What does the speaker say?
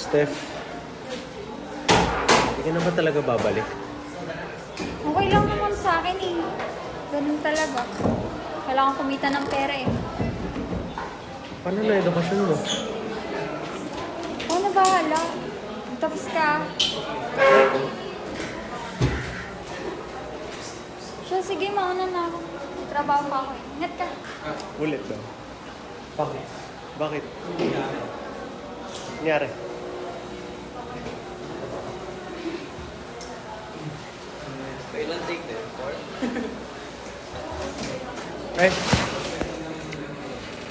Steph, hindi ka na ba talaga babalik? Okay lang naman sa akin eh. Ganun talaga. Kailangan kumita ng pera eh. Paano na edukasyon mo? Ako na bahala. Tapos ka. Siya, sige, mauna na ako. May trabaho pa ako eh. Ingat ka. Ulit daw. Bakit? Bakit? Nangyari? Kailan take na yun? Eh,